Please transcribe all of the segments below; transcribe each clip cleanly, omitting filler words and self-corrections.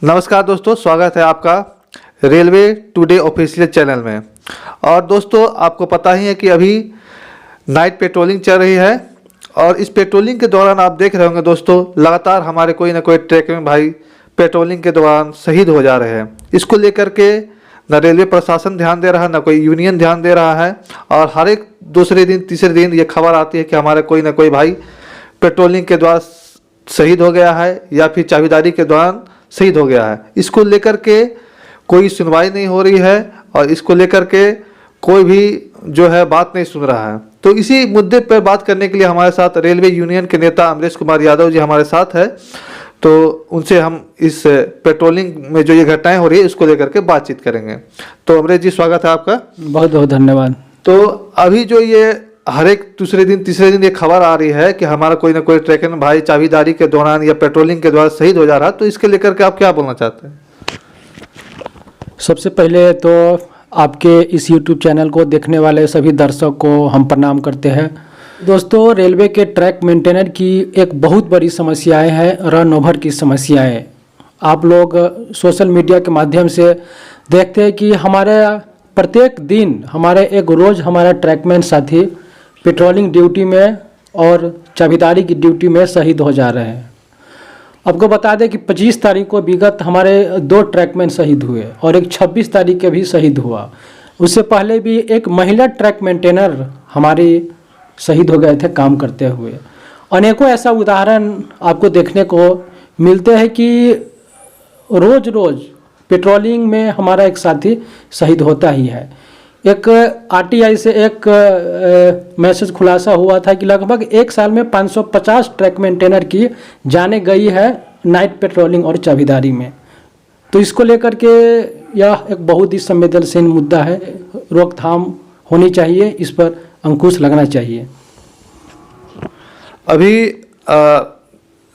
नमस्कार दोस्तों, स्वागत है आपका रेलवे टुडे ऑफिशियल चैनल में। और दोस्तों, आपको पता ही है कि अभी नाइट पेट्रोलिंग चल रही है और इस पेट्रोलिंग के दौरान आप देख रहे होंगे दोस्तों, लगातार हमारे कोई ना कोई ट्रैक में भाई पेट्रोलिंग के दौरान शहीद हो जा रहे हैं। इसको लेकर के न रेलवे प्रशासन ध्यान दे रहा है, न कोई यूनियन ध्यान दे रहा है। और हर एक दूसरे दिन तीसरे दिन ये खबर आती है कि हमारे कोई ना कोई भाई पेट्रोलिंग के द्वारा शहीद हो गया है या फिर चाबीदारी के दौरान शहीद हो गया है। इसको लेकर के कोई सुनवाई नहीं हो रही है और इसको लेकर के कोई भी जो है बात नहीं सुन रहा है। तो इसी मुद्दे पर बात करने के लिए हमारे साथ रेलवे यूनियन के नेता अमरेश कुमार यादव जी हमारे साथ है। तो उनसे हम इस पेट्रोलिंग में जो ये घटनाएं हो रही है इसको लेकर के बातचीत करेंगे। तो अमरेश जी, स्वागत है आपका। बहुत बहुत धन्यवाद। तो अभी जो ये हर एक दूसरे दिन तीसरे दिन ये खबर आ रही है कि हमारा कोई ना कोई ट्रैकर भाई चाबीदारी के दौरान या पेट्रोलिंग के द्वारा शहीद हो जा रहा है, तो इसके लेकर के आप क्या बोलना चाहते हैं? सबसे पहले तो आपके इस YouTube चैनल को देखने वाले सभी दर्शक को हम प्रणाम करते हैं। दोस्तों, रेलवे के ट्रैक मेंटेनर की एक बहुत बड़ी समस्याएं हैं, रन ओवर की समस्याएं। आप लोग सोशल मीडिया के माध्यम से देखते हैं कि हमारे प्रत्येक दिन एक रोज़ हमारा ट्रैकमैन साथी पेट्रोलिंग ड्यूटी में और चाबीदारी की ड्यूटी में शहीद हो जा रहे हैं। आपको बता दें कि 25 तारीख को विगत हमारे 2 ट्रैकमैन शहीद हुए और एक 26 तारीख के भी शहीद हुआ। उससे पहले भी एक महिला ट्रैक मेंटेनर हमारी शहीद हो गए थे काम करते हुए। अनेकों ऐसा उदाहरण आपको देखने को मिलते हैं कि रोज़ पेट्रोलिंग में हमारा एक साथी शहीद होता ही है। एक आरटीआई से एक मैसेज खुलासा हुआ था कि लगभग एक साल में 550 ट्रैक मेंटेनर की जाने गई है नाइट पेट्रोलिंग और चाबीदारी में। तो इसको लेकर के यह एक बहुत ही संवेदनशील मुद्दा है। रोकथाम होनी चाहिए, इस पर अंकुश लगना चाहिए। अभी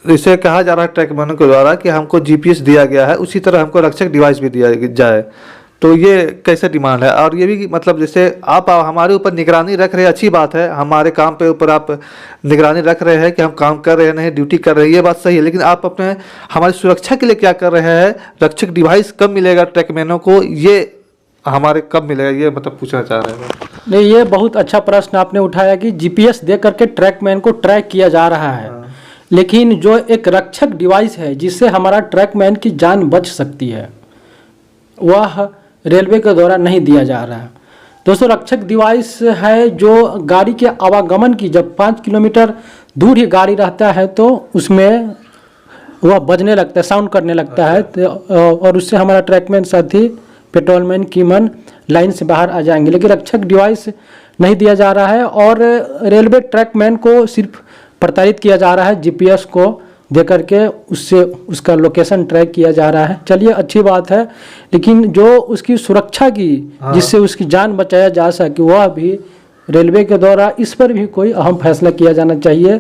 इसे कहा जा रहा है ट्रैकमैनों के द्वारा कि हमको जीपीएस दिया गया है, उसी तरह हमको रक्षक डिवाइस भी दिया जाए। तो ये कैसे डिमांड है? और ये भी मतलब जैसे आप हमारे ऊपर निगरानी रख रहे हैं, अच्छी बात है, हमारे काम पे ऊपर आप निगरानी रख रहे हैं कि हम काम कर रहे हैं नहीं ड्यूटी कर रहे हैं, ये बात सही है। लेकिन आप अपने हमारी सुरक्षा के लिए क्या कर रहे हैं? रक्षक डिवाइस कब मिलेगा ट्रैकमैनों को, ये हमारे कब मिलेगा, ये मतलब पूछना चाह रहे हैं। नहीं, ये बहुत अच्छा प्रश्न आपने उठाया कि जीपीएस दे करके ट्रैकमैन को ट्रैक किया जा रहा है। लेकिन जो एक रक्षक डिवाइस है जिससे हमारा ट्रैकमैन की जान बच सकती है, वह रेलवे के द्वारा नहीं दिया जा रहा है। दोस्तों, रक्षक डिवाइस है जो गाड़ी के आवागमन की, जब 5 किलोमीटर दूर ही गाड़ी रहता है तो उसमें वह बजने लगता है, साउंड करने लगता है, और उससे हमारा ट्रैकमैन साथी पेट्रोलमैन की मन लाइन से बाहर आ जाएंगे। लेकिन रक्षक डिवाइस नहीं दिया जा रहा है और रेलवे ट्रैकमैन को सिर्फ प्रताड़ित किया जा रहा है। जीपीएस को दे करके उससे उसका लोकेशन ट्रैक किया जा रहा है। चलिए, अच्छी बात है, लेकिन जो उसकी सुरक्षा की, जिससे उसकी जान बचाया जा सके, वह भी रेलवे के द्वारा इस पर भी कोई अहम फैसला किया जाना चाहिए।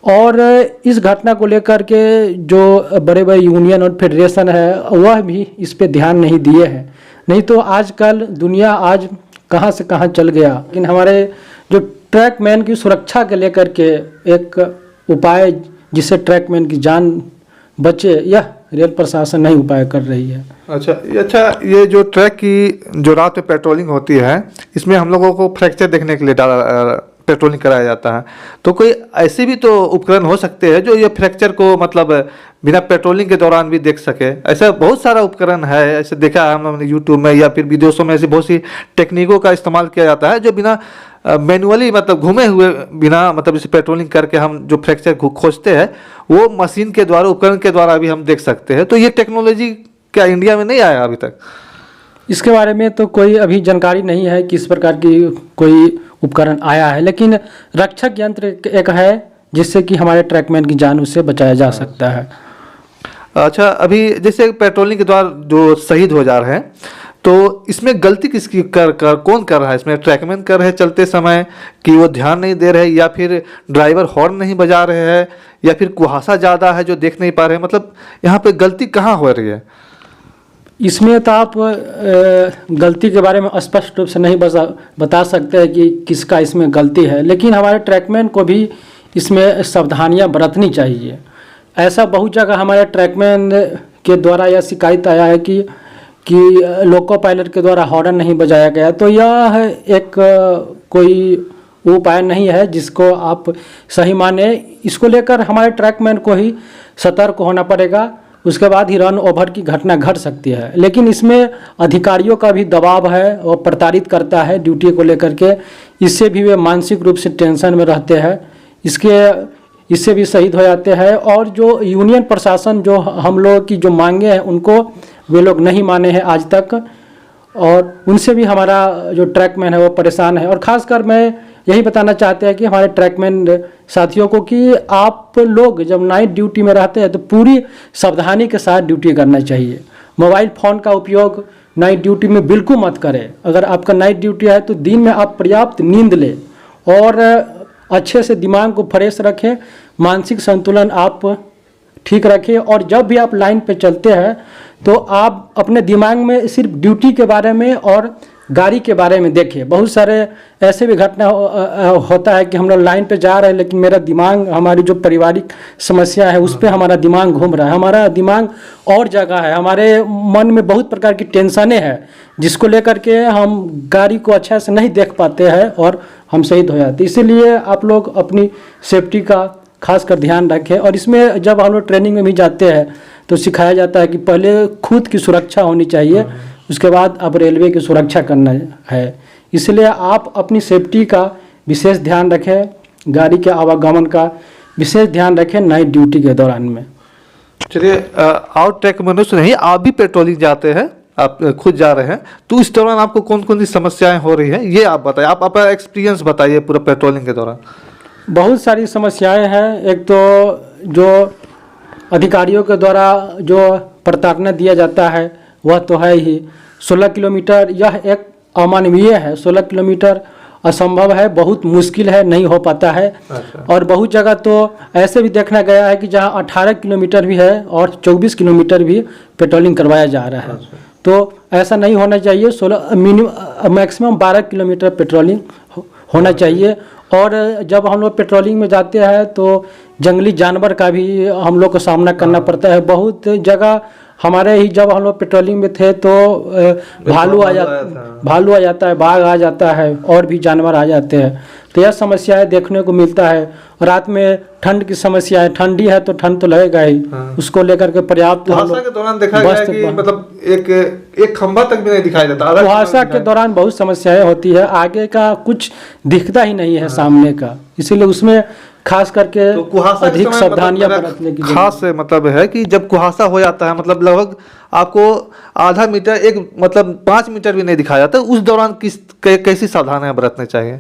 और इस घटना को लेकर के जो बड़े बड़े यूनियन और फेडरेशन है वह भी इस पे ध्यान नहीं दिए हैं। नहीं तो आजकल दुनिया आज कहाँ से कहाँ चल गया। लेकिन हमारे जो ट्रैकमैन की सुरक्षा के लेकर के एक उपाय जिससे ट्रैकमैन की जान बचे, यह रेल प्रशासन नहीं उपाय कर रही है। अच्छा, ये जो ट्रैक की जो रात में पेट्रोलिंग होती है, इसमें हम लोगों को फ्रैक्चर देखने के लिए पेट्रोलिंग कराया जाता है। तो कोई ऐसे भी तो उपकरण हो सकते हैं जो ये फ्रैक्चर को मतलब बिना पेट्रोलिंग के दौरान भी देख सके। ऐसा बहुत सारा उपकरण है, ऐसे देखा है हमने यूट्यूब में या फिर विदेशों में, ऐसी बहुत सी टेक्निकों का इस्तेमाल किया जाता है जो बिना मैनुअली मतलब घूमे हुए बिना मतलब जैसे पेट्रोलिंग करके हम जो फ्रैक्चर खोजते हैं वो मशीन के द्वारा, उपकरण के द्वारा भी हम देख सकते हैं। तो ये टेक्नोलॉजी क्या इंडिया में नहीं आया अभी तक? इसके बारे में तो कोई अभी जानकारी नहीं है कि इस प्रकार की कोई उपकरण आया है। लेकिन रक्षक यंत्र एक है जिससे कि हमारे ट्रैकमैन की जान उससे बचाया जा सकता है। अच्छा, अभी जैसे पेट्रोलिंग के द्वारा जो शहीद हो जा रहे हैं, तो इसमें गलती किसकी कौन कर रहा है? इसमें ट्रैकमैन कर रहे हैं चलते समय कि वो ध्यान नहीं दे रहे, या फिर ड्राइवर हॉर्न नहीं बजा रहे हैं, या फिर कुहासा ज़्यादा है जो देख नहीं पा रहे हैं? मतलब यहाँ पे गलती कहाँ हो रही है? इसमें तो आप गलती के बारे में स्पष्ट रूप से नहीं बता सकते हैं कि किसका इसमें गलती है। लेकिन हमारे ट्रैकमैन को भी इसमें सावधानियां बरतनी चाहिए। ऐसा बहुत जगह हमारे ट्रैकमैन के द्वारा यह शिकायत आया है कि लोको पायलट के द्वारा हॉर्न नहीं बजाया गया। तो यह एक कोई उपाय नहीं है जिसको आप सही माने। इसको लेकर हमारे ट्रैकमैन को ही सतर्क होना पड़ेगा, उसके बाद ही रन ओवर की घटना घट सकती है। लेकिन इसमें अधिकारियों का भी दबाव है और प्रताड़ित करता है ड्यूटी को लेकर के, इससे भी वे मानसिक रूप से टेंशन में रहते हैं, इससे भी शहीद हो जाते हैं। और जो यूनियन प्रशासन जो हम लोग की जो मांगे हैं उनको वे लोग नहीं माने हैं आज तक, और उनसे भी हमारा जो ट्रैकमैन है वो परेशान है। और ख़ासकर मैं यही बताना चाहते हैं कि हमारे ट्रैकमैन साथियों को कि आप लोग जब नाइट ड्यूटी में रहते हैं तो पूरी सावधानी के साथ ड्यूटी करना चाहिए। मोबाइल फ़ोन का उपयोग नाइट ड्यूटी में बिल्कुल मत करें। अगर आपका नाइट ड्यूटी है तो दिन में आप पर्याप्त नींद लें और अच्छे से दिमाग को फ्रेश रखें, मानसिक संतुलन आप ठीक रखें। और जब भी आप लाइन पे चलते हैं तो आप अपने दिमाग में सिर्फ ड्यूटी के बारे में और गाड़ी के बारे में देखें। बहुत सारे ऐसे भी घटना होता है कि हम लोग लाइन पे जा रहे हैं लेकिन मेरा दिमाग, हमारी जो पारिवारिक समस्या है उस पर हमारा दिमाग घूम रहा है, हमारा दिमाग और जगह है, हमारे मन में बहुत प्रकार की टेंशनें हैं जिसको लेकर के हम गाड़ी को अच्छा से नहीं देख पाते हैं और हम शहीद हो जाते हैं। इसीलिए आप लोग अपनी सेफ्टी का खास कर ध्यान रखें। और इसमें जब हम लोग ट्रेनिंग में भी जाते हैं तो सिखाया जाता है कि पहले खुद की सुरक्षा होनी चाहिए, उसके बाद अब रेलवे की सुरक्षा करना है। इसलिए आप अपनी सेफ्टी का विशेष ध्यान रखें, गाड़ी के आवागमन का विशेष ध्यान रखें नाइट ड्यूटी के दौरान में। चलिए, आउट ट्रैक मनुष्य नहीं, आप भी पेट्रोलिंग जाते हैं, आप खुद जा रहे हैं, तो इस दौरान आपको कौन कौन सी समस्याएं हो रही हैं ये आप बताइए। आप अपना एक्सपीरियंस बताइए पूरा पेट्रोलिंग के दौरान। बहुत सारी समस्याएं हैं। एक तो जो अधिकारियों के द्वारा जो प्रताड़ना दिया जाता है वह तो है ही। 16 किलोमीटर यह एक अमानवीय है, 16 किलोमीटर असंभव है, बहुत मुश्किल है, नहीं हो पाता है। और बहुत जगह तो ऐसे भी देखना गया है कि जहां 18 किलोमीटर भी है और 24 किलोमीटर भी पेट्रोलिंग करवाया जा रहा है। तो ऐसा नहीं होना चाहिए। 16 मैक्सिमम 12 किलोमीटर पेट्रोलिंग होना चाहिए। और जब हम लोग पेट्रोलिंग में जाते हैं तो जंगली जानवर का भी हम लोग को सामना करना पड़ता है। बहुत जगह हमारे ही जब हम लोग पेट्रोलिंग में थे तो भालू आ जाता है, बाघ आ जाता है और भी जानवर आ जाते हैं। तो यह समस्याएं देखने को मिलता है। रात में ठंड की समस्या है, ठंडी है तो ठंड तो लगेगा ही, उसको लेकर के पर्याप्त कुहासा के दौरान देखा गया कि मतलब एक खंभा तक भी नहीं दिखाई देता। कुहासा के दौरान बहुत समस्याएं होती है, आगे का कुछ दिखता ही नहीं है सामने का, इसीलिए उसमें खास करके तो अधिक सावधानियां बरतने की खास से मतलब है कि जब कुहासा हो जाता है, मतलब लगभग आपको आधा मीटर, एक मतलब 5 मीटर भी नहीं दिखाया जाता, उस दौरान कैसी सावधानियां बरतनी चाहिए?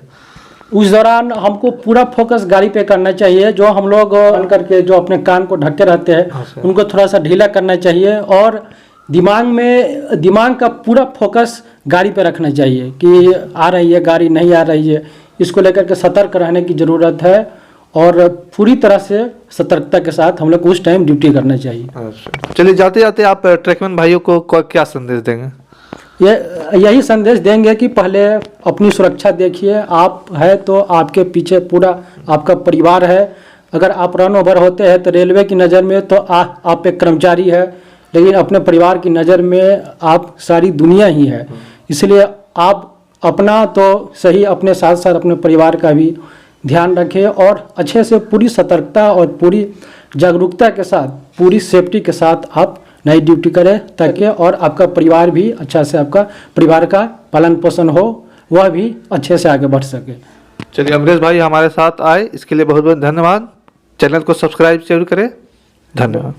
उस दौरान हमको पूरा फोकस गाड़ी पे करना चाहिए। जो हम लोग बन करके जो अपने कान को ढके रहते हैं उनको थोड़ा सा ढीला करना चाहिए और दिमाग का पूरा फोकस गाड़ी पे रखना चाहिए कि आ रही है गाड़ी, नहीं आ रही है, इसको लेकर के सतर्क रहने की ज़रूरत है। और पूरी तरह से सतर्कता के साथ हम लोग उस टाइम ड्यूटी करना चाहिए। चलिए, जाते जाते आप ट्रैकमैन भाइयों को क्या संदेश देंगे? यही संदेश देंगे कि पहले अपनी सुरक्षा देखिए। आप है तो आपके पीछे पूरा आपका परिवार है। अगर आप रन ओवर होते हैं तो रेलवे की नज़र में तो आप एक कर्मचारी है, लेकिन अपने परिवार की नज़र में आप सारी दुनिया ही है। इसलिए आप अपना तो सही, अपने साथ साथ अपने परिवार का भी ध्यान रखें और अच्छे से पूरी सतर्कता और पूरी जागरूकता के साथ, पूरी सेफ्टी के साथ आप नाइट ड्यूटी करें, ताकि और आपका परिवार भी अच्छा से, आपका परिवार का पालन पोषण हो, वह भी अच्छे से आगे बढ़ सके। चलिए, अमरेश भाई हमारे साथ आए, इसके लिए बहुत बहुत धन्यवाद। चैनल को सब्सक्राइब जरूर करें। धन्यवाद।